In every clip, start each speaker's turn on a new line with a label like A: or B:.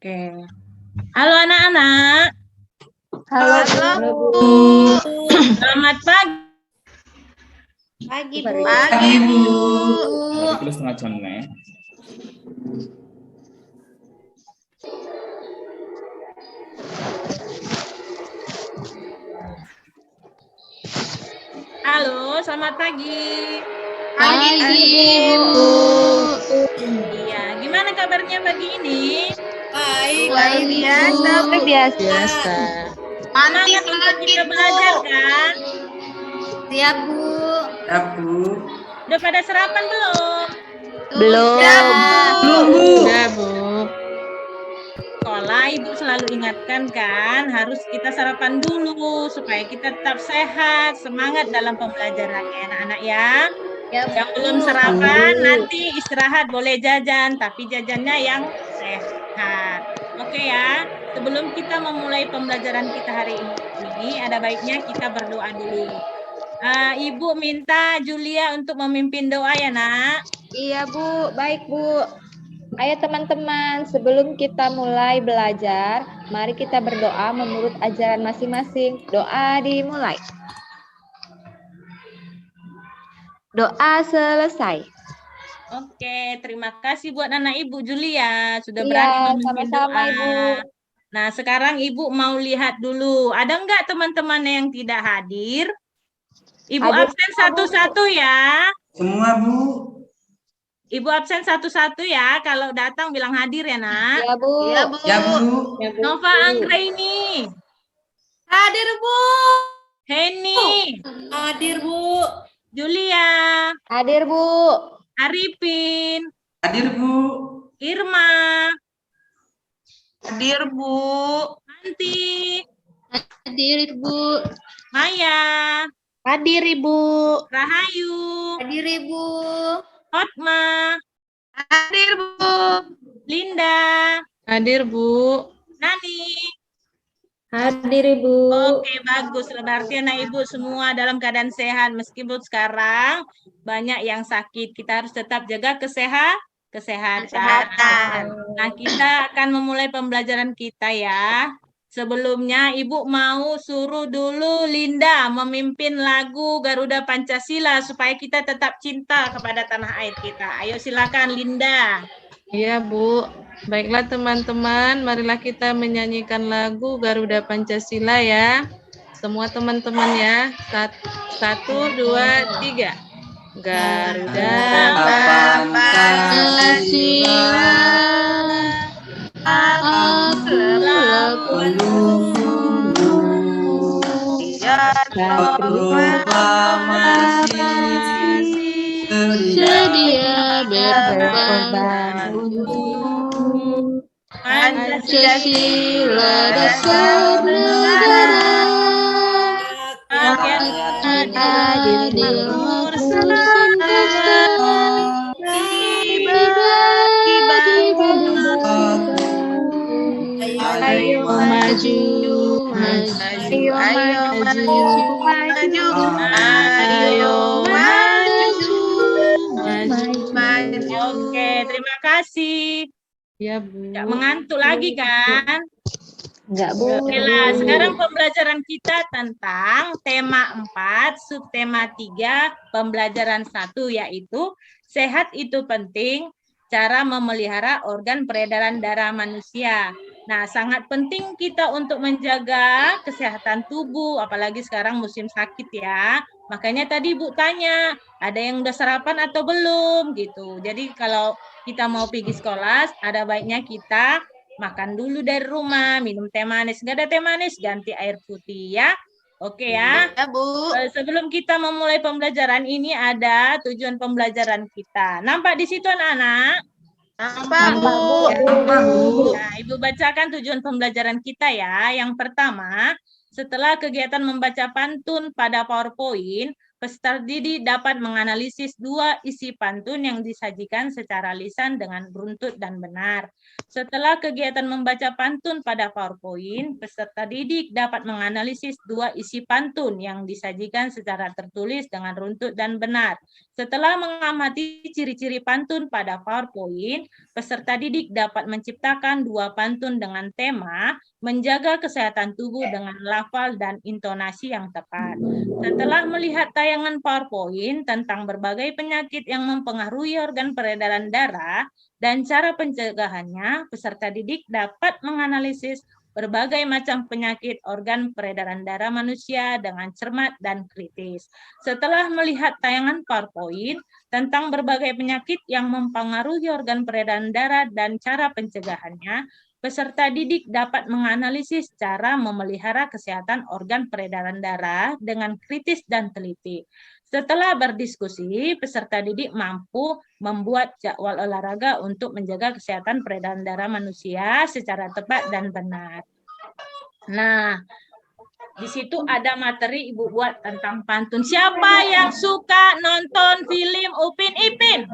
A: Oke. Halo anak-anak.
B: Halo,
C: Bu.
A: Selamat pagi.
C: Pagi, Bu.
B: Pagi, Bu.
D: Terus setengah jam nih.
A: Halo, selamat pagi.
C: Pagi, Bu.
A: Iya, gimana kabarnya pagi ini?
C: Baik biasa.
A: Semangat untuk kita belajar kan?
C: Siap, Bu.
B: Ya, Bu.
A: Udah pada sarapan belum?
C: Belum.
B: Ya, Bu.
A: Sekolah ibu selalu ingatkan kan, harus kita sarapan dulu supaya kita tetap sehat, semangat dalam pembelajarannya anak-anak ya. Yang belum sarapan nanti istirahat, boleh jajan, tapi jajannya yang sehat. Oke ya, sebelum kita memulai pembelajaran kita hari ini, ada baiknya kita berdoa dulu. Ibu minta Julia untuk memimpin doa ya nak.
C: Iya, Bu. Baik, Bu. Ayo teman-teman, sebelum kita mulai belajar, mari kita berdoa menurut ajaran masing-masing. Doa dimulai. Doa selesai.
A: Oke, terima kasih buat anak Ibu Julia sudah
C: Iya,
A: berani memimpin
C: sama-sama,
A: doa.
C: Ibu.
A: Nah, sekarang Ibu mau lihat dulu, ada enggak teman-teman yang tidak hadir? Ibu
C: Hadir
A: absen
C: semua, Bu.
A: satu-satu ya.
B: Semua, Bu.
A: Ibu absen satu-satu ya. Kalau datang bilang hadir ya, nak.
C: Iya, Bu.
B: Ya, Bu.
A: Nova Anggraini,
E: Hadir, Bu.
A: Heni,
E: Hadir, Bu.
A: Julia,
C: Hadir, Bu.
A: Arifin,
B: Hadir, Bu.
A: Irma,
E: Hadir, Bu.
A: Nanti,
C: Hadir, Bu.
A: Maya,
E: Hadir, Ibu.
A: Rahayu,
C: Hadir, Ibu.
A: Hotma,
E: Hadir, Bu.
A: Linda,
E: Hadir, Bu.
A: Nani.
C: Hadir, Ibu.
A: Oke, bagus. Berarti anak ibu semua dalam keadaan sehat. Meskipun sekarang banyak yang sakit, kita harus tetap jaga kesehatan. Nah, kita akan memulai pembelajaran kita ya. Sebelumnya Ibu mau suruh dulu Linda memimpin lagu Garuda Pancasila supaya kita tetap cinta kepada tanah air kita. Ayo silakan Linda.
E: Iya, Bu. Baiklah teman-teman, marilah kita menyanyikan lagu Garuda Pancasila ya. Semua teman-teman ya. Satu, dua, tiga. Garuda
B: Pancasila. Proklamasi
C: Sedia
B: berkorban
C: untuk
A: Pancasila
C: dasar negara.
A: adil makmur
C: Ayo maju,
A: maju. Oke, terima kasih.
E: ya, Bu.
A: Nggak mengantuk lagi kan?
C: Enggak, Bu.
A: Oke lah, sekarang pembelajaran kita tentang tema 4, subtema 3, pembelajaran 1 yaitu sehat itu penting, cara memelihara organ peredaran darah manusia. Nah, sangat penting kita untuk menjaga kesehatan tubuh, apalagi sekarang musim sakit ya. Makanya tadi Ibu tanya, ada yang udah sarapan atau belum gitu. Jadi kalau kita mau pergi sekolah, ada baiknya kita makan dulu dari rumah, minum teh manis. Nggak ada teh manis, ganti air putih ya. Oke ya.
E: Ya, Bu.
A: Sebelum kita memulai pembelajaran ini ada tujuan pembelajaran kita. Nampak di situ anak-anak?
E: Nampak, Bu.
A: Nah, Ibu bacakan tujuan pembelajaran kita ya. Yang pertama, setelah kegiatan membaca pantun pada PowerPoint, peserta didik dapat menganalisis dua isi pantun yang disajikan secara lisan dengan runtut dan benar. Setelah kegiatan membaca pantun pada PowerPoint, peserta didik dapat menganalisis dua isi pantun yang disajikan secara tertulis dengan runtut dan benar. Setelah mengamati ciri-ciri pantun pada PowerPoint, peserta didik dapat menciptakan dua pantun dengan tema menjaga kesehatan tubuh dengan lafal dan intonasi yang tepat. Setelah melihat tayangan PowerPoint tentang berbagai penyakit yang mempengaruhi organ peredaran darah dan cara pencegahannya, peserta didik dapat menganalisis berbagai macam penyakit organ peredaran darah manusia dengan cermat dan kritis. Setelah melihat tayangan PowerPoint tentang berbagai penyakit yang mempengaruhi organ peredaran darah dan cara pencegahannya, peserta didik dapat menganalisis cara memelihara kesehatan organ peredaran darah dengan kritis dan teliti. Setelah berdiskusi, peserta didik mampu membuat jadwal olahraga untuk menjaga kesehatan peredaran darah manusia secara tepat dan benar. Nah, di situ ada materi Ibu buat tentang pantun. Siapa yang suka nonton film Upin Ipin?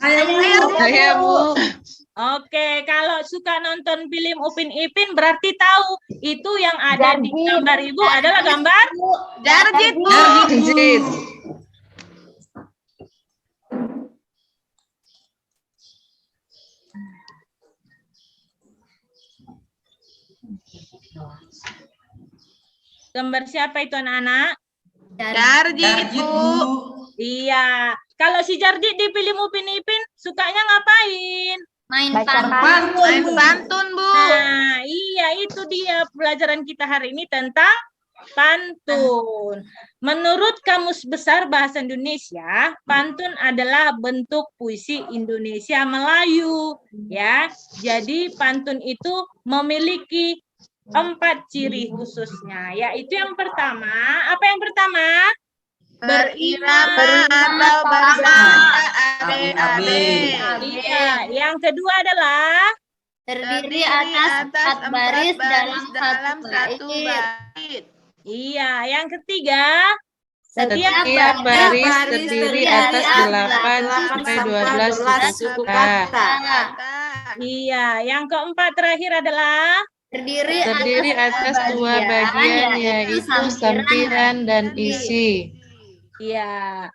E: Saya, Bu.
A: Oke, kalau suka nonton film Upin Ipin berarti tahu itu yang ada di gambar Ibu adalah gambar Jarjit, Bu.
E: Jarjit.
A: Gambar siapa itu anak-anak?
B: Jarjit, Bu.
A: Iya. Kalau si Jarjit di film Upin Ipin sukanya ngapain?
F: Main
B: Pantun, Bu.
A: Nah, iya itu dia pelajaran kita hari ini tentang pantun. Menurut Kamus Besar Bahasa Indonesia, pantun adalah bentuk puisi Indonesia Melayu, ya. Jadi pantun itu memiliki 4 ciri khususnya, yaitu yang pertama, apa yang pertama?
B: Berirama atau bersama adik-adik.
A: Iya, yang kedua adalah
F: terdiri atas 4 baris dalam satu bait.
A: iya, yang ketiga
E: Setiap baris terdiri atas 8 sampai 12 suku kata.
A: Iya, yang keempat terakhir adalah
F: Terdiri
E: atas 2 bagian yaitu sampiran dan isi.
A: iya.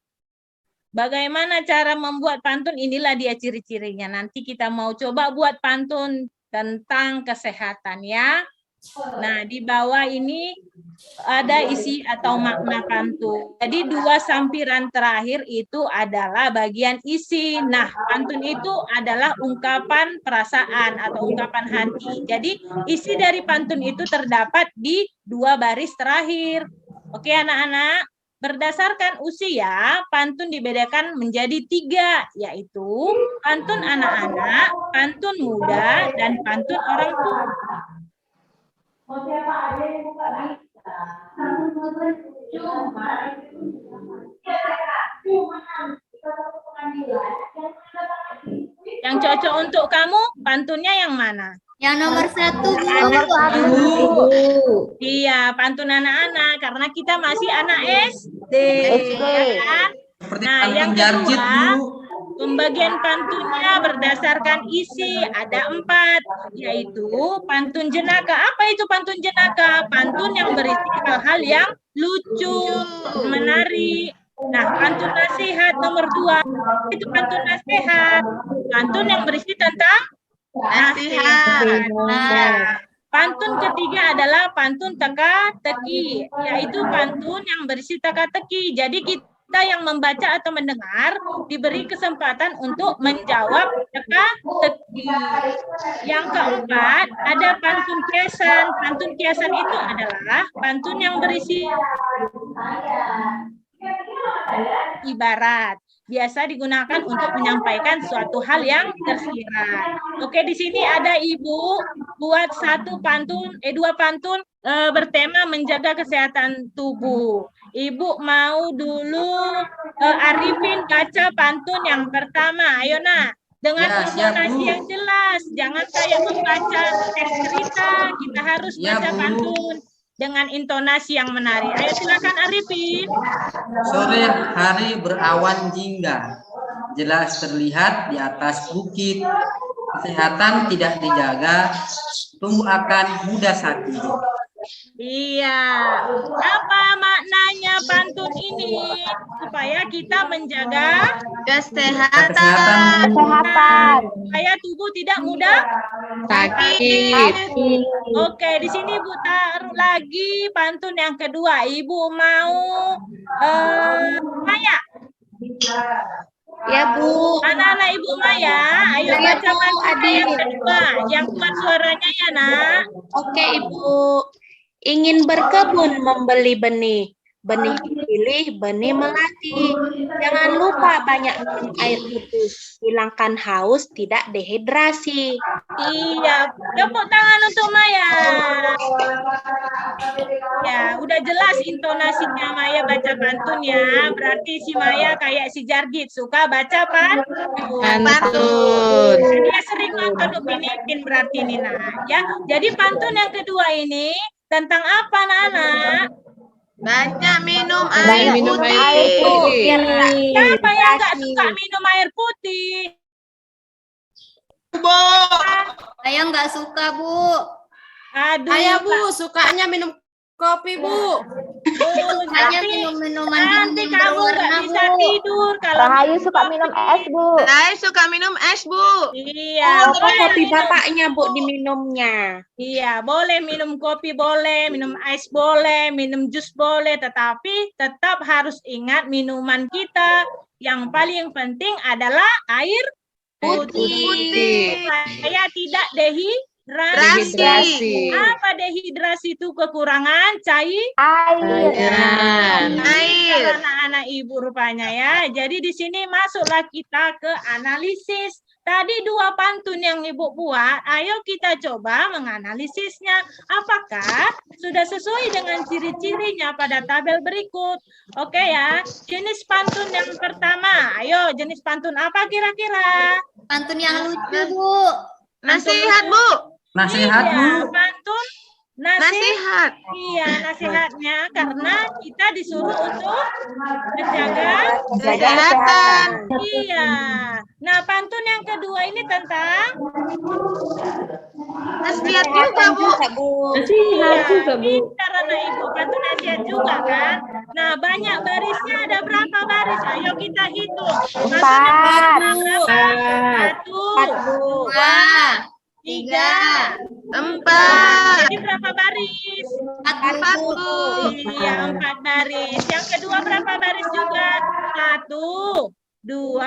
A: Bagaimana cara membuat pantun? Inilah dia ciri-cirinya. Nanti kita mau coba buat pantun tentang kesehatan ya. Nah, di bawah ini ada isi atau makna pantun. Jadi 2 sampiran terakhir itu adalah bagian isi. Nah, pantun itu adalah ungkapan perasaan atau ungkapan hati. Jadi isi dari pantun itu terdapat di 2 baris terakhir. Oke anak-anak, berdasarkan usia, pantun dibedakan menjadi 3, yaitu pantun anak-anak, pantun muda, dan pantun orang tua. Yang cocok untuk kamu, pantunnya yang mana?
F: Yang nomor 1,
A: Iya, pantun anak-anak, karena kita masih anak SD. Ya kan? Nah, yang kedua, pembagian pantunnya berdasarkan isi ada 4, yaitu pantun jenaka. Apa itu pantun jenaka? Pantun yang berisi hal-hal yang lucu, menarik. Nah, pantun nasihat nomor 2 itu pantun nasihat. Pantun yang berisi tentang nasihat. Nah, pantun ketiga adalah pantun teka-teki, yaitu pantun yang berisi teka-teki. Jadi kita yang membaca atau mendengar diberi kesempatan untuk menjawab teka-teki. Yang keempat, ada pantun kiasan. Pantun kiasan itu adalah pantun yang berisi ibarat. Biasa digunakan untuk menyampaikan suatu hal yang tersirat. Oke, di sini ada Ibu buat 2 pantun bertema menjaga kesehatan tubuh. Ibu mau dulu Arifin baca pantun yang pertama. Ayo nak, dengan intonasi yang jelas. Jangan kayak membaca teks cerita, kita harus baca pantun. dengan intonasi yang menarik. Ayo silakan Arifin.
G: Sore hari berawan jingga, jelas terlihat di atas bukit. Kesehatan tidak dijaga, tubuh akan mudah sakit.
A: Iya, apa maknanya pantun ini? Supaya kita menjaga
B: Kesehatan.
A: supaya tubuh tidak mudah
E: Sakit.
A: Oke, di sini Bu taruh lagi pantun yang kedua. Ibu mau Maya.
F: Ya, Bu.
A: Anak-anak Ibu Maya, ayo
F: Ya,
A: baca
F: Bu,
A: pantun
F: Adik.
A: yang kedua. Yang kuat suaranya ya, Nak.
F: Oke, Ibu. Ingin berkebun membeli benih. Benih dipilih, benih melati. Jangan lupa banyak minum air putih. Hilangkan haus, tidak dehidrasi.
A: Iya, tepuk tangan untuk Maya. Ya, udah jelas intonasinya Maya baca pantun ya. Berarti si Maya kayak si Jargit, suka baca pantun.
E: Pantun.
A: Dia sering nonton Upin Ipin berarti ini, Nak. Ya, jadi pantun yang kedua ini tentang apa, anak-anak?
B: Banyak minum
E: Banyak
B: air
E: minum
B: putih.
E: air putih.
A: Siapa yang nggak suka minum air putih?
B: Bu.
F: Saya nggak suka, Bu.
A: Aduh,
H: Ayah Bu, sukanya minum kopi Bu.
F: Hanya
A: nanti,
F: minum minuman
A: nanti
F: dingin
A: kamu nggak
F: berwarna,
A: bisa
F: Bu.
A: tidur kalau
C: Rahayu
A: minum
C: suka
A: kopi.
C: minum es, Bu.
B: Saya suka minum es, Bu.
A: Iya,
F: Apa
A: boleh
F: kopi
A: minum.
F: bapaknya, Bu, diminumnya?
A: Iya, boleh minum kopi, boleh minum es, boleh minum jus, boleh. Tetapi tetap harus ingat minuman kita. Yang paling penting adalah air putih. Supaya tidak
E: Dehidrasi.
A: Apa dehidrasi itu? Kekurangan
C: Air.
E: Cairan.
B: Air.
A: anak-anak Ibu rupanya ya. Jadi di sini masuklah kita ke analisis. Tadi dua pantun yang Ibu buat, ayo kita coba menganalisisnya. Apakah sudah sesuai dengan ciri-cirinya pada tabel berikut? Oke ya, jenis pantun yang pertama. Ayo, jenis pantun apa kira-kira?
F: Pantun yang lucu, Bu.
B: Nasihat, Bu.
G: Nasihat, Bu.
A: Iya, pantun nasihat.
B: Nasihat.
A: Iya, nasihatnya karena kita disuruh untuk menjaga
B: Kesehatan.
A: Iya. Nah, pantun yang kedua ini tentang
B: Nasihat juga, Bu.
A: iya, pintar anak Ibu, pantun nasihat juga kan. Nah, banyak barisnya, ada berapa baris? Ayo kita hitung.
C: Empat.
A: Satu,
F: Dua,
A: tiga,
B: Empat.
A: jadi berapa baris?
B: Empat, Bu.
A: Iya, 4 baris. Yang kedua berapa baris juga? 1, 2,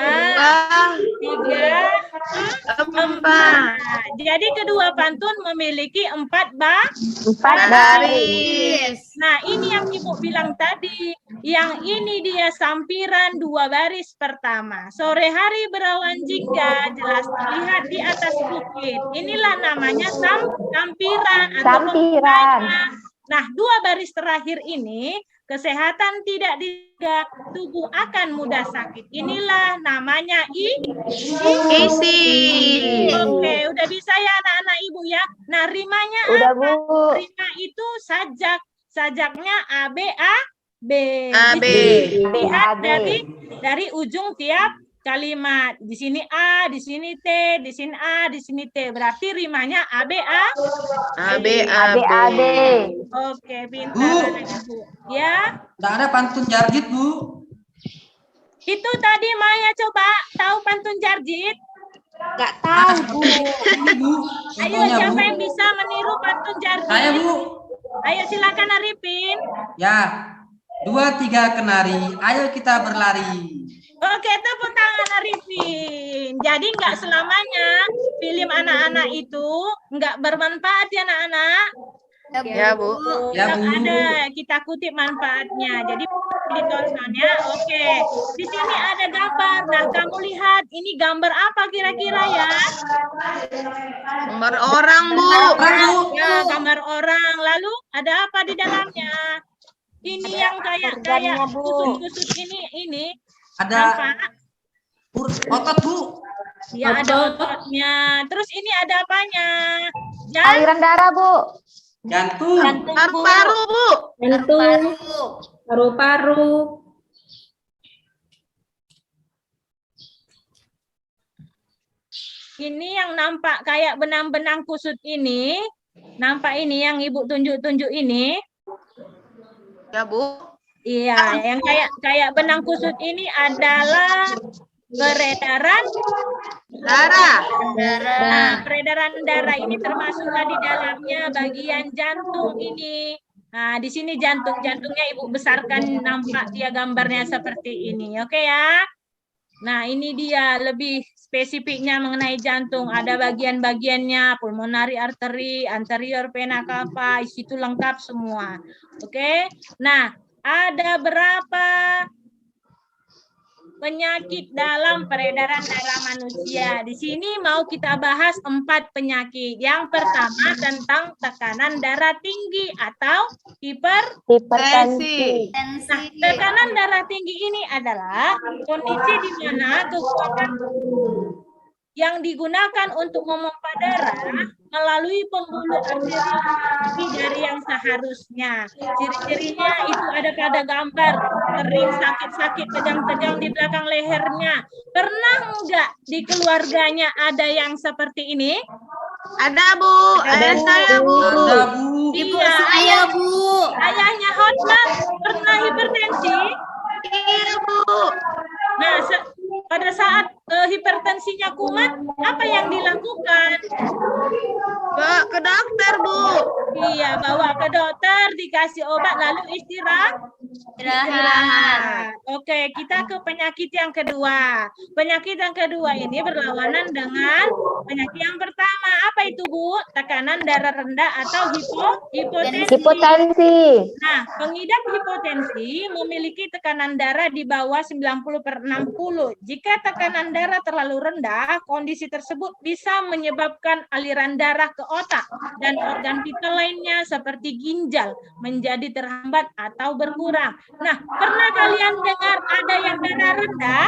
A: 3, 4. Jadi kedua pantun memiliki 4
C: Empat baris.
B: Baris.
A: Nah, ini yang Ibu bilang tadi. Yang ini dia sampiran 2 baris pertama. Sore hari berawan jingga, jelas terlihat di atas bukit. Inilah namanya sampiran atau
C: Sampiran.
A: pembukaan. Nah, 2 baris terakhir ini, kesehatan tidak dijaga, tubuh akan mudah sakit. Inilah namanya
B: Isi.
A: Oke, udah bisa ya anak-anak Ibu ya. Nah, rimanya
C: Udah,
A: apa?
C: Bu.
A: Rima itu sajak. Sajaknya A, B, A, B.
B: A, B.
A: Lihat
C: A, B.
A: dari ujung tiap kalimat. Di sini A, di sini T, di sini A, di sini T. Berarti rimanya A, B, A.
B: A, B, A, B.
C: AD.
A: Oke, pintar
G: Bu.
A: anak Ibu. Ya,
G: Nggak ada pantun Jargit, Bu.
A: itu tadi Maya coba tahu pantun Jargit.
F: Nggak tahu, Bu.
G: Ini, Bu.
A: Ayo,
G: Contohnya,
A: siapa
G: Bu.
A: yang bisa meniru pantun Jargit?
G: Saya, Bu.
A: Ayo silakan Arifin.
G: Ya. 2, 3 kenari. Ayo kita berlari.
A: Oke, tepuk tangan Arifin. Jadi nggak selamanya film anak-anak itu nggak bermanfaat ya anak-anak.
B: Ya, Bu.
G: Ya,
A: Tetap
G: Bu.
A: ada, kita kutip manfaatnya. Jadi ditonton ya. Oke, di sini ada gambar. Nah, kamu lihat ini gambar apa kira-kira ya?
B: Nomor orang, Bu.
A: Ya, gambar orang. Lalu ada apa di dalamnya? Ini yang kayak kusut-kusut ini
G: Ada
A: nampak?
G: otot, Bu.
A: Ya, ada ototnya. Terus ini ada apanya?
C: Aliran darah, Bu.
G: Jantung.
B: Paru-paru, Bu.
F: Jantung. Paru-paru.
A: Ini yang nampak kayak benang-benang kusut ini, nampak ini yang Ibu tunjuk-tunjuk ini.
B: Ya, Bu.
A: Iya, yang kayak benang kusut ini adalah peredaran
B: Darah.
A: Nah, peredaran darah ini termasuklah di dalamnya bagian jantung ini. Nah, di sini jantungnya Ibu besarkan, nampak dia gambarnya seperti ini. Oke ya. Nah, ini dia lebih spesifiknya mengenai jantung. Ada bagian-bagiannya, pulmonary artery, anterior vena cava, itu lengkap semua. Oke. Nah, ada berapa penyakit dalam peredaran darah manusia? Di sini mau kita bahas 4 penyakit. Yang pertama tentang tekanan darah tinggi atau
C: Hipertensi.
A: Nah, tekanan darah tinggi ini adalah kondisi di mana kekuatan yang digunakan untuk memompa darah melalui pembuluh arteri lebih dari yang seharusnya. Ciri-cirinya itu ada pada gambar, sering sakit-sakit tegang-tegang di belakang lehernya. Pernah enggak di keluarganya ada yang seperti ini?
B: Ada, Bu. Ada saya, Bu.
G: Ada, Bu.
F: Ibu
A: Iya,
F: saya, Bu.
A: ayahnya Hotman pernah hipertensi?
B: Iya, Bu.
A: Nah, pada saat hipertensinya kumat, apa yang dilakukan?
B: Bawa ke dokter, Bu.
A: Iya, bawa ke dokter, dikasih obat, lalu istirahat. Oke, kita ke penyakit yang kedua. Penyakit yang kedua ini berlawanan dengan penyakit yang pertama. Apa itu, Bu? Tekanan darah rendah atau hipotensi.
C: Hipotensi.
A: Nah, pengidap hipotensi memiliki tekanan darah di bawah 90/60. Jika tekanan darah terlalu rendah, kondisi tersebut bisa menyebabkan aliran darah ke otak dan organ vital lainnya seperti ginjal menjadi terhambat atau berkurang. Nah, pernah kalian dengar ada yang darah rendah?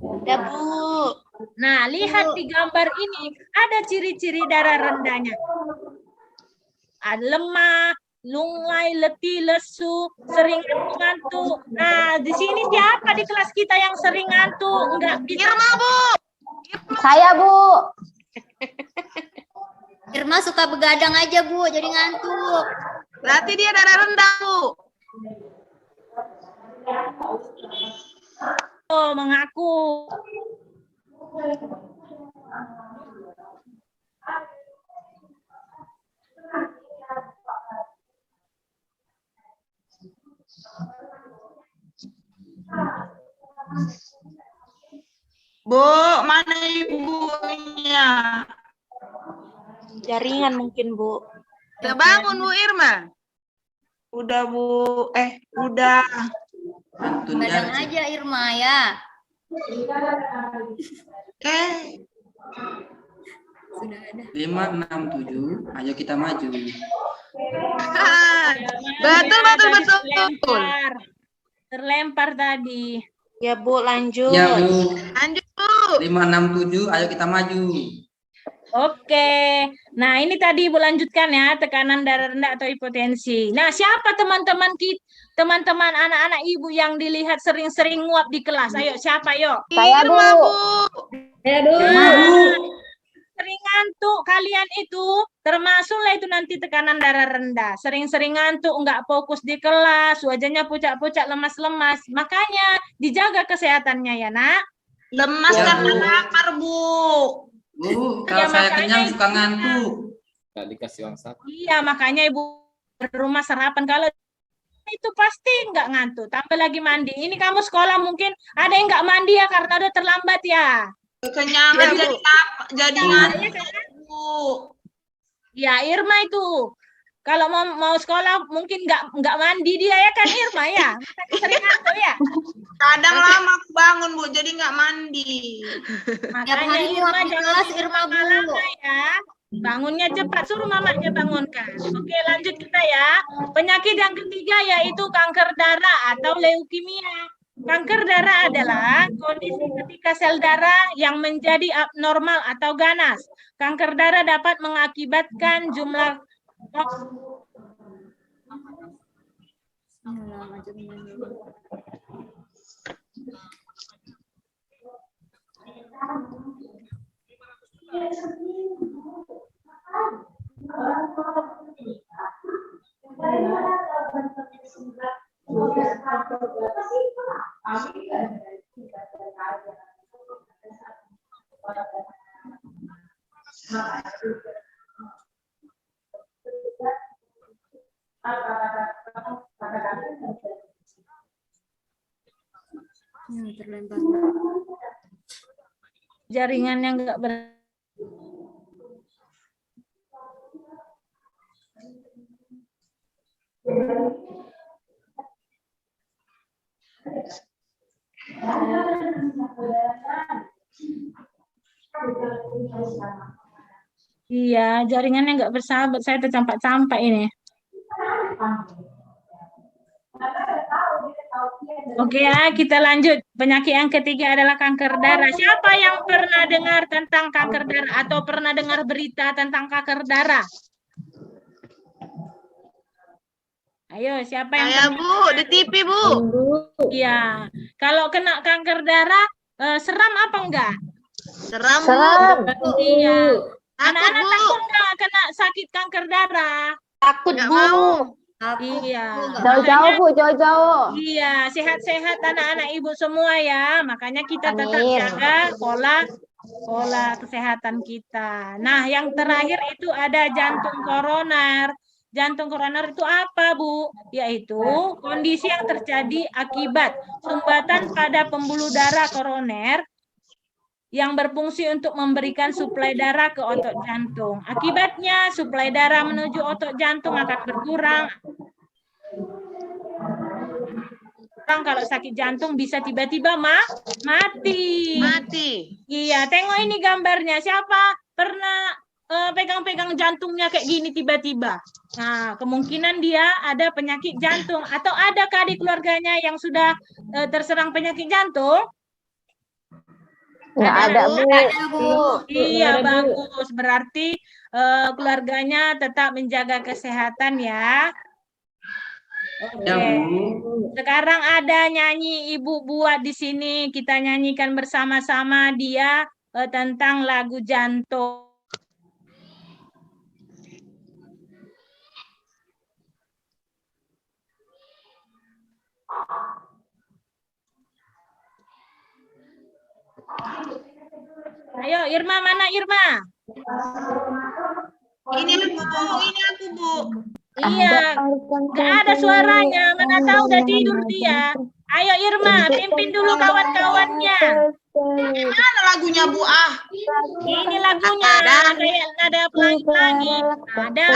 F: Ada, Bu.
A: Nah, lihat di gambar ini, ada ciri-ciri darah rendahnya. Ada lemah, lunglai, letih, lesu, sering ngantuk. Nah, di sini siapa di kelas kita yang sering ngantuk? Enggak bisa.
B: Irma, Bu.
C: Saya, Bu.
F: Irma suka begadang aja, Bu, jadi ngantuk.
B: Berarti dia darah rendah, Bu.
A: Oh, mengaku.
B: Bu, mana ibunya?
F: Jaringan mungkin, Bu.
B: Udah bangun, Bu Irma?
I: Udah, Bu. Udah.
F: Begadang aja, Irma, ya. Sudah ada.
G: 5, 6, 7. Ayo kita maju.
B: Betul.
A: Terlempar tadi.
F: Ya, Bu, lanjut.
G: Ya, Bu.
B: Lanjut, Bu.
G: 5, 6, 7. Ayo kita maju.
A: Oke. Nah, ini tadi Ibu lanjutkan ya, tekanan darah rendah atau hipotensi. Nah, siapa teman-teman anak-anak Ibu yang dilihat sering-sering nguap di kelas? Ayo, siapa, yuk?
C: Saya, Bu.
B: Irma, Bu.
A: Sering ngantuk kalian itu, termasuklah itu nanti tekanan darah rendah. Sering-sering ngantuk, enggak fokus di kelas, wajahnya pucat-pucat, lemas-lemas. Makanya dijaga kesehatannya ya, Nak.
I: Lemas
G: Ya,
I: karena
G: Bu.
I: lapar, Bu.
G: Bu,
A: Ya,
G: kalau saya
A: makanya
G: kenyang
A: itu
G: suka ngantuk.
D: Nggak dikasih uang saku.
A: Iya, makanya Ibu berumah sarapan. Kalau itu pasti enggak ngantuk. Tambah lagi mandi. Ini kamu sekolah mungkin ada yang enggak mandi ya karena udah terlambat ya.
I: Kekenyangan jadi ngantuk, Bu.
A: Ya, Irma itu. Kalau mau sekolah mungkin enggak mandi dia ya kan Irma ya. Makanya sering ngantuk ya.
I: Kadang lama aku bangun, Bu, jadi nggak mandi.
A: Makanya
F: hari
A: Irma
F: nguap di
A: jangan
F: kelas,
A: tidur
F: Irma, Bu.
A: lama-lama ya. Bangunnya cepat, suruh mamanya bangunkan. Oke, lanjut kita ya. Penyakit yang ketiga yaitu kanker darah atau leukemia. Kanker darah adalah kondisi ketika sel darah yang menjadi abnormal atau ganas. Kanker darah dapat mengakibatkan Jaringannya nggak ber. Iya, jaringannya nggak bersahabat. Saya tercampak-campak ini. Oke ya, kita lanjut. Penyakit yang ketiga adalah kanker darah. Siapa yang pernah dengar tentang kanker darah atau pernah dengar berita tentang kanker darah? Ayo, siapa yang
B: Saya
A: pernah?
B: Bu, di TV Bu.
A: Iya. Kalau kena kanker darah, seram apa enggak?
B: Seram Bu.
A: Iya.
B: Takut
A: Anak-anak
B: Bu.
A: takut enggak kena sakit kanker darah?
F: Takut,
B: Nggak
F: Bu.
B: mau.
A: Iya.
C: Jauh-jauh Bu, jauh-jauh.
A: Iya, sehat-sehat anak-anak ibu semua ya. Makanya kita tetap
C: Amin.
A: jaga pola kesehatan kita. Nah, yang terakhir itu ada jantung koroner. Jantung koroner itu apa, Bu? Yaitu kondisi yang terjadi akibat sumbatan pada pembuluh darah koroner yang berfungsi untuk memberikan suplai darah ke otot jantung. Akibatnya, suplai darah menuju otot jantung akan berkurang. Kalau sakit jantung bisa tiba-tiba mati.
B: Mati.
A: Iya, tengok ini gambarnya. Siapa pernah pegang-pegang jantungnya kayak gini tiba-tiba? Nah, kemungkinan dia ada penyakit jantung. Atau adakah di keluarganya yang sudah terserang penyakit jantung?
C: Nggak ada Bu.
A: Iya, bagus. Berarti keluarganya tetap menjaga kesehatan ya. Oke. Sekarang ada nyanyi Ibu buat di sini. Kita nyanyikan bersama-sama dia tentang lagu jantung. Ayo, Irma, mana Irma?
B: Ini aku Bu.
A: Iya, nggak ada suaranya. Mana tahu udah tidur dia. Ayo Irma, pimpin dulu kawan-kawannya.
B: Mana lagunya Bu ah?
A: Ini lagunya, kayak nada pelangi-pelangi. Ada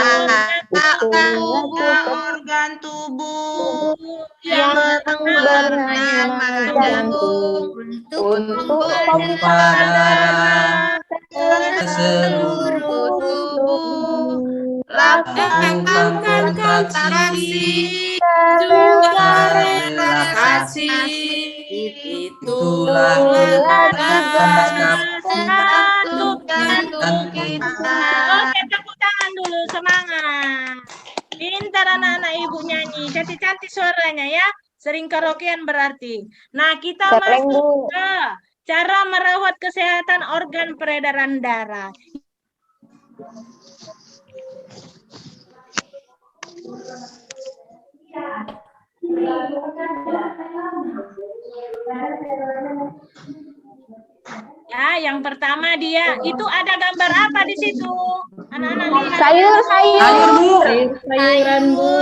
B: Organ tubuh
A: yang
B: bernama jantung
C: Untuk
G: Pompa darah ke seluruh
B: tubuh.
G: lakukan kontraksi juga relaksasi. Itulah tugas
B: Jantung kita.
A: Oke, tepuk tangan dulu, semangat. Pintar anak-anak ibu nyanyi, cantik-cantik suaranya ya. Sering karaokean berarti. Nah, kita
C: Keren,
A: masuk
C: Bu.
A: ke cara merawat kesehatan organ peredaran darah. Ya, yang pertama dia itu ada gambar apa di situ? Anak-anak lihat.
C: Sayur.
G: Sayur Bu.
E: Sayuran Bu.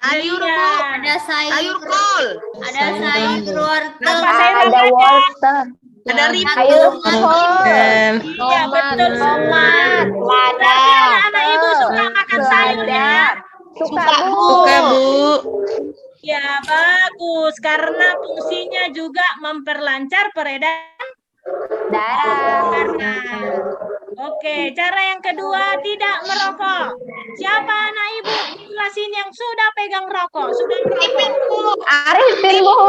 B: Sayur
A: Iya.
B: Bu. Sayur kol.
A: Apa sayur
C: Ada
A: apa?
C: wortel.
B: Ada
C: Sayur
B: ripung.
C: kol.
A: Iya, betul semua.
C: Lada.
A: Anak ibu suka makan sayur ya?
C: Suka Bu.
E: Suka Bu.
A: Ya, bagus. Karena fungsinya juga memperlancar peredaran
C: Darah.
A: darah. Oke, cara yang kedua tidak merokok. Siapa anak ibu di kelas ini yang sudah pegang rokok? Sudah merokok?
C: Arifin Bu.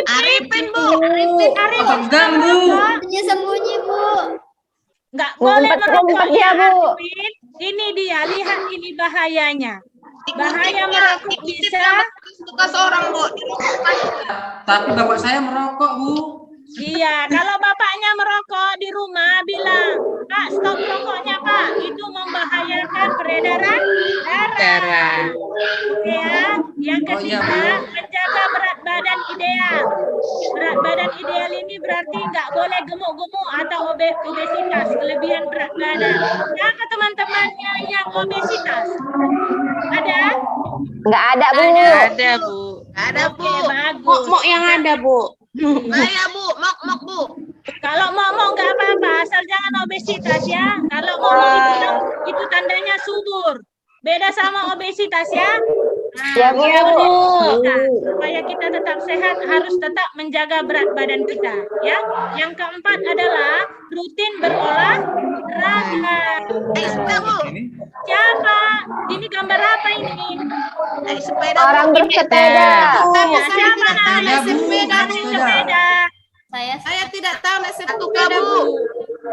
B: Arifin Bu.
A: Arifin
G: Pegang Bu.
A: merokok?
C: Sembunyi Bu.
A: Nggak boleh merokok
C: Ngumpet
A: ya,
C: dia, Bu.
A: Arwin. Ini dia, lihat ini bahayanya. Bahaya merokok bisa.
I: Suka seorang, Bu. Dirokokkan.
G: Tapi bapak saya merokok, Bu.
A: Iya, kalau bapaknya merokok di rumah bilang, Pak, stop rokoknya, Pak. Itu membahayakan peredaran darah. Oke ya. Yang
G: Oh, iya,
A: ketiga,
G: Bu.
A: menjaga berat badan ideal. Berat badan ideal ini berarti nggak boleh gemuk-gemuk atau obesitas, kelebihan berat badan. Siapa teman-temannya yang obesitas? Ada?
C: Nggak ada, Bu.
E: Ada, Bu.
I: Ada, Bu.
A: Oke, bagus.
F: Mok yang ada, Bu.
I: Saya, Bu. Mok, Bu.
A: Kalau mau nggak apa-apa, asal jangan obesitas ya. Kalau mau itu tandanya subur. Beda sama obesitas ya. Nah,
C: Ya, Bu.
A: kita, supaya kita tetap sehat harus tetap menjaga berat badan kita ya. Yang keempat adalah rutin berolahraga.
I: Sudah, Bu.
A: Siapa? Ini gambar apa ini?
I: Sepeda, Bu.
C: Orang bersepeda.
A: Ya, siapa namanya
G: Sepeda, Bu.
A: naik sepeda?
H: Saya tidak tahu naik
I: Suka,
H: sepeda,
I: Bu.
H: Bu.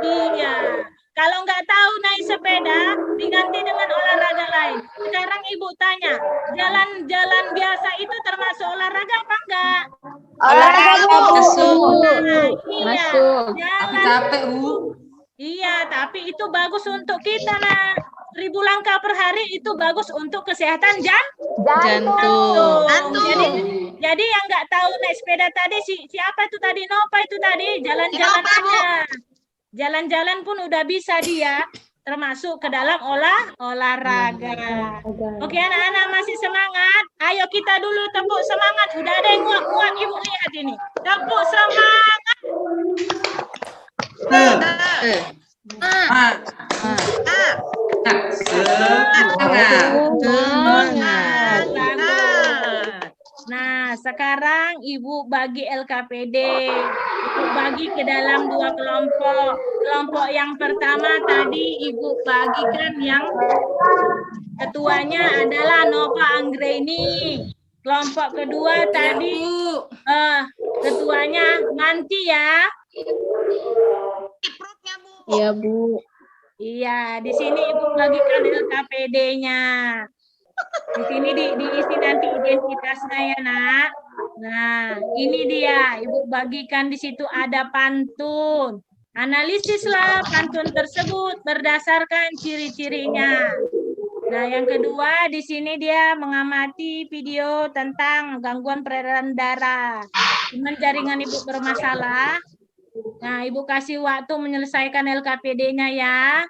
A: Iya. Kalau nggak tahu naik sepeda, diganti dengan olahraga lain. Sekarang Ibu tanya, jalan-jalan biasa itu termasuk olahraga apa enggak?
C: Olahraga, Bu.
E: Masuk.
A: Nah, iya.
C: Masuk.
G: Tapi
A: Jalan.
G: capek, Bu.
A: Iya, tapi itu bagus untuk kita, nah. 1000 langkah per hari itu bagus untuk kesehatan
E: Jantung.
A: Jadi yang nggak tahu naik sepeda tadi siapa itu tadi? Nova itu tadi jalan-jalan
I: Nova, Bu.
A: aja. Jalan-jalan pun udah bisa dia termasuk ke dalam olahraga. Oke anak-anak masih semangat? Ayo kita dulu tepuk semangat. Udah ada yang nguap-nguap Ibu lihat ini. Tepuk semangat.
G: Semangat.
A: Nah, sekarang Ibu bagi LKPD. Ibu bagi ke dalam 2 kelompok. Kelompok yang pertama tadi Ibu bagikan yang ketuanya adalah Nova Anggreni. Kelompok kedua tadi ketuanya Manti ya.
C: Iya, Bu.
A: Iya, di sini Ibu bagikan LKPD-nya. Di sini diisi nanti identitasnya ya, Nak. Nah, ini dia. Ibu bagikan di situ ada pantun. Analisislah pantun tersebut berdasarkan ciri-cirinya. Nah, yang kedua di sini dia mengamati video tentang gangguan peredaran darah. Cuman jaringan Ibu bermasalah. Nah, Ibu kasih waktu menyelesaikan LKPD-nya ya.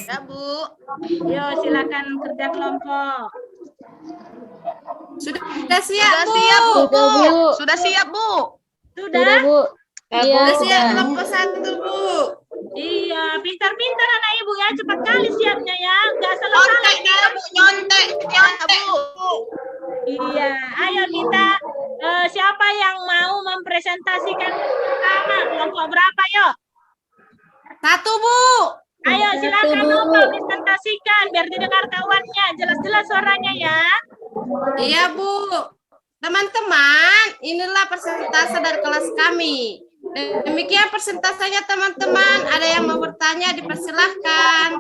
I: Ya, Bu.
A: Yo, silakan kerja kelompok.
H: Sudah siap,
I: Sudah
H: Bu.
I: siap, Bu.
C: Sudah, Bu.
I: Sudah siap, Bu.
A: Sudah?
C: Sudah, Bu. Iya,
H: Sudah siap
C: sudah.
H: kelompok 1, Bu.
A: Iya, pintar-pintar anak Ibu ya. Cepat kali siapnya ya. Nggak salah-salah
I: Nyontek
A: ya.
I: dia, Bu. Nyontek, Bu.
A: Iya, ayo kita siapa yang mau mempresentasikan pertama kelompok berapa yuk?
H: 1, Bu.
A: Ayo silakan Nova presentasikan biar didengar kawannya, jelas-jelas suaranya ya.
H: Iya, Bu. Teman-teman, inilah persentase dari kelas kami. Demikian persentasenya, teman-teman. Ada yang mau bertanya, dipersilahkan.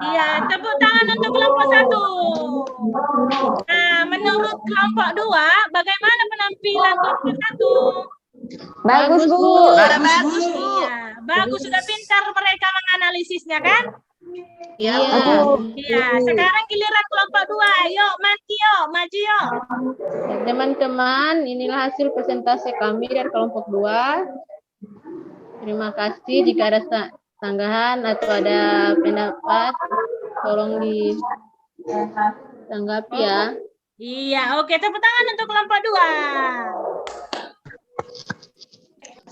A: Iya, tepuk tangan untuk kelompok 1. Nah, menurut kelompok 2, bagaimana penampilan kelompok 1?
C: Bagus, Bu.
I: Bagus, Bu.
A: Iya, bagus, sudah pintar mereka menganalisisnya kan?
C: Iya,
A: Iya, sekarang giliran kelompok 2. Yuk, mati yuk, maju yuk.
C: Teman-teman, inilah hasil presentasi kami dari kelompok 2. Terima kasih. Jika ada tanggapan atau ada pendapat, tolong ditanggapi ya.
A: Iya, oke, tepuk tangan untuk kelompok 2.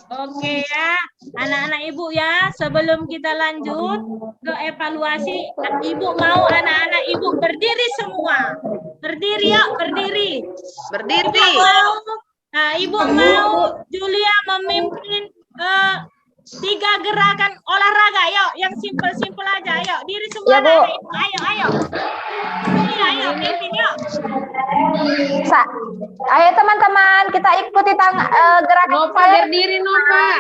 A: Oke ya, anak-anak Ibu ya, sebelum kita lanjut ke evaluasi, Ibu mau anak-anak Ibu berdiri semua. Berdiri yuk, berdiri.
I: Berdiri.
A: Ibu mau Julia memimpin 3 gerakan olahraga, yuk, yang simpel-simpel aja, yuk, diri semua.
C: Ya, Bu.
A: anak Ibu. Ayo. Julia, ayo, pimpin yuk.
C: Ayo teman-teman, kita ikuti gerakan.
E: Nova berdiri, Nova.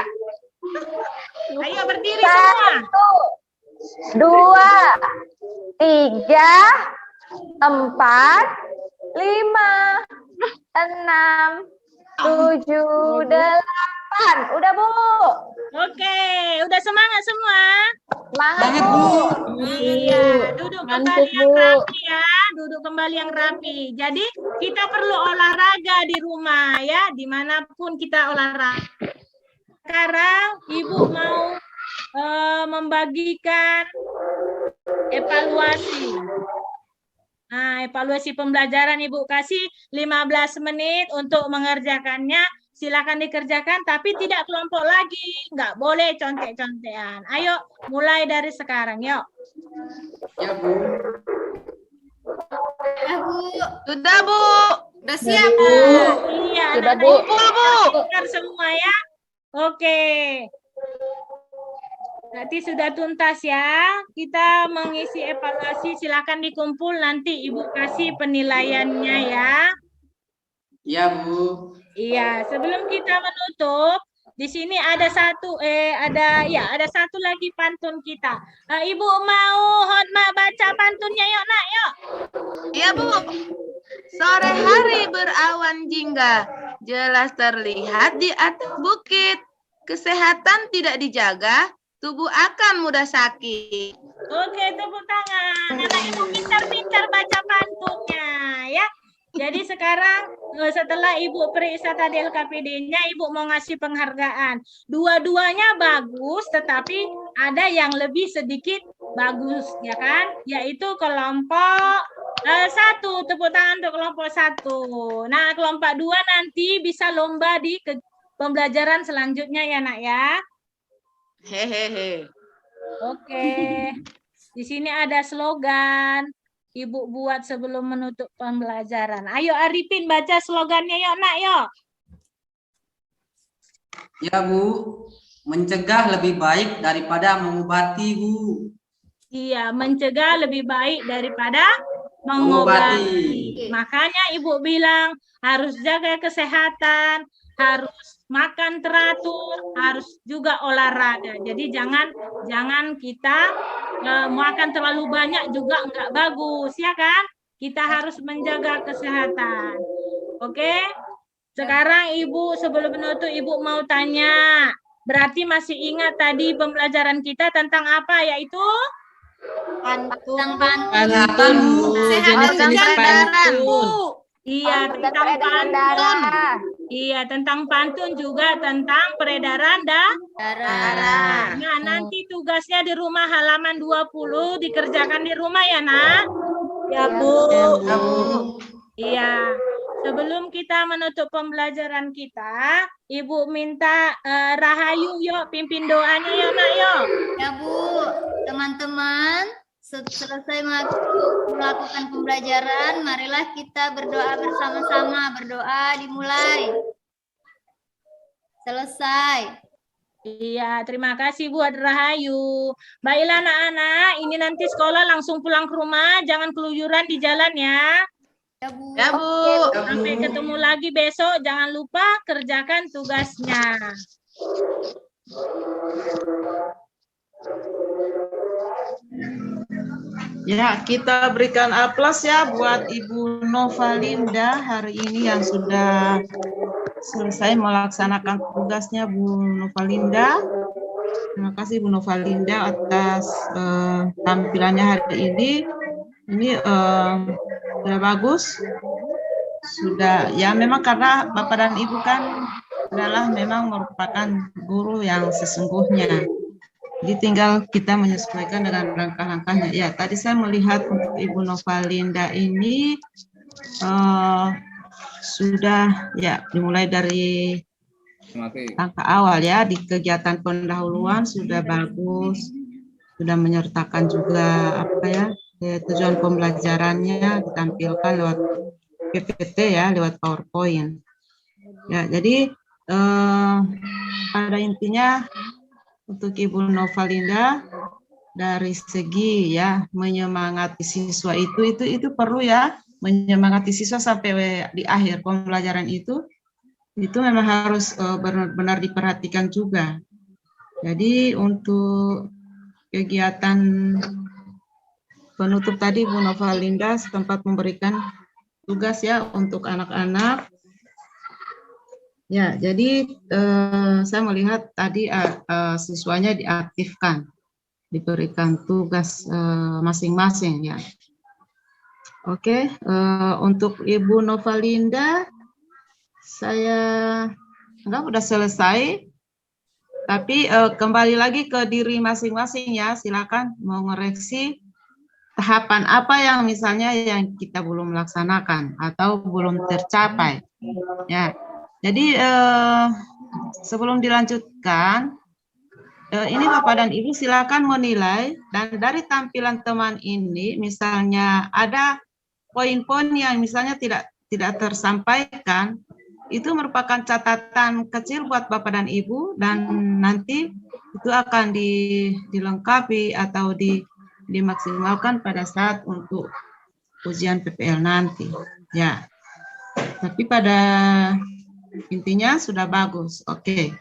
A: Ayo berdiri semua.
C: 1, 2, 3, 4, 5, 6, 7, 8. Udah, Bu.
A: Oke, udah semangat semua.
C: Semangat,
G: Semangat,
C: Bu.
G: Bu.
A: Iya, duduk kembali yang rapi ya, duduk kembali yang rapi. Jadi kita perlu olahraga di rumah ya, dimanapun kita olahraga. Sekarang Ibu mau membagikan evaluasi. Nah, evaluasi pembelajaran Ibu kasih 15 menit untuk mengerjakannya. Silakan dikerjakan, tapi tidak kelompok lagi. Nggak boleh contek-contekan. Ayo, mulai dari sekarang, yuk.
G: Ya, Bu.
B: Sudah, Bu.
H: Udah siap, Bu.
A: Iya,
C: Sudah,
A: anak-anak
C: Bu.
A: dengar semua ya. Oke. Berarti sudah tuntas ya. Kita mengisi evaluasi. Silakan dikumpul, nanti Ibu kasih penilaiannya ya.
G: Ya, Bu.
A: Iya, sebelum kita menutup, di sini ada satu lagi pantun kita. Ibu mau Hotma baca pantunnya yuk, Nak, yuk.
I: Iya, Bu. Sore hari berawan jingga, jelas terlihat di atas bukit. Kesehatan tidak dijaga, tubuh akan mudah sakit.
A: Oke, tepuk tangan. Anak Ibu pintar-pintar baca pantunnya ya. Jadi sekarang setelah Ibu periksa tadi LKPD-nya, Ibu mau ngasih penghargaan. Dua-duanya bagus, tetapi ada yang lebih sedikit bagus, ya kan? Yaitu kelompok 1. Tepuk tangan untuk kelompok 1. Nah, kelompok 2 nanti bisa lomba di pembelajaran selanjutnya ya, Nak ya.
I: Hehehe.
A: Oke. Di sini ada slogan. Ibu buat sebelum menutup pembelajaran. Ayo Arifin baca slogannya yuk, Nak, yuk.
G: Ya, Bu. Mencegah lebih baik daripada mengobati, Bu.
A: Iya, mencegah lebih baik daripada mengobati. Makanya Ibu bilang harus jaga kesehatan, harus makan teratur, harus juga olahraga. Jadi jangan kita makan terlalu banyak juga enggak bagus, ya kan? Kita harus menjaga kesehatan. Oke? Sekarang Ibu sebelum menutup Ibu mau tanya. Berarti masih ingat tadi pembelajaran kita tentang apa, yaitu
B: Pantun.
E: Pantun, Bu. Jenis-jenis pantun.
A: Iya, tentang pantun. Iya, tentang pantun juga tentang peredaran darah. Nah, nanti tugasnya di rumah halaman 20 dikerjakan di rumah ya, Nak? Ya, Bu. Iya. Sebelum kita menutup pembelajaran kita, Ibu minta Rahayu yuk pimpin doanya yuk, Nak, yuk.
B: Ya, Bu. Teman-teman, selesai melakukan pembelajaran, marilah kita berdoa bersama-sama. Berdoa dimulai. Selesai.
A: Iya, terima kasih buat Rahayu. Baiklah anak-anak, ini nanti sekolah langsung pulang ke rumah, jangan keluyuran di jalan ya.
B: Ya, Bu.
I: Ya, Bu.
A: Sampai ketemu lagi besok, jangan lupa kerjakan tugasnya.
J: Ya, kita berikan aplaus ya buat Ibu Novalinda hari ini yang sudah selesai melaksanakan tugasnya, Bu Novalinda. Terima kasih Bu Novalinda atas tampilannya hari ini. Ini sudah bagus. Sudah ya, memang karena Bapak dan Ibu kan adalah memang merupakan guru yang sesungguhnya. Jadi tinggal kita menyesuaikan dengan langkah-langkahnya. Ya, tadi saya melihat untuk Ibu Novalinda ini sudah ya dimulai dari langkah awal ya, di kegiatan pendahuluan sudah bagus, sudah menyertakan juga apa ya tujuan pembelajarannya ditampilkan lewat PPT ya, lewat PowerPoint. Ya, jadi pada intinya untuk Ibu Novalinda dari segi ya menyemangati siswa itu perlu ya, menyemangati siswa sampai di akhir pembelajaran itu memang harus benar-benar diperhatikan juga. Jadi untuk kegiatan penutup tadi Bu Novalinda setempat memberikan tugas ya untuk anak-anak. Ya, jadi saya melihat tadi siswanya diaktifkan, diberikan tugas masing-masing ya. Oke, untuk Ibu Novalinda, saya anggap udah selesai. Tapi kembali lagi ke diri masing-masing ya, silakan mau ngoreksi tahapan apa yang misalnya yang kita belum laksanakan atau belum tercapai. Ya, jadi sebelum dilanjutkan, ini Bapak dan Ibu silakan menilai dan dari tampilan teman ini, misalnya ada poin-poin yang misalnya tidak tersampaikan. Itu merupakan catatan kecil buat Bapak dan Ibu dan nanti itu akan dilengkapi atau dimaksimalkan pada saat untuk ujian PPL nanti. Ya, tapi pada intinya sudah bagus. Oke.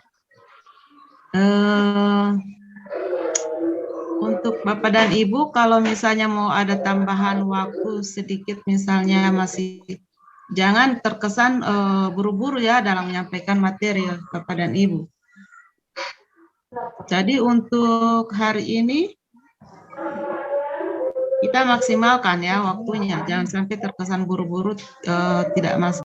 J: Untuk Bapak dan Ibu, kalau misalnya mau ada tambahan waktu sedikit, misalnya masih jangan terkesan buru-buru ya dalam menyampaikan materi Bapak dan Ibu. Jadi untuk hari ini kita maksimalkan ya waktunya, jangan sampai terkesan buru-buru tidak masuk.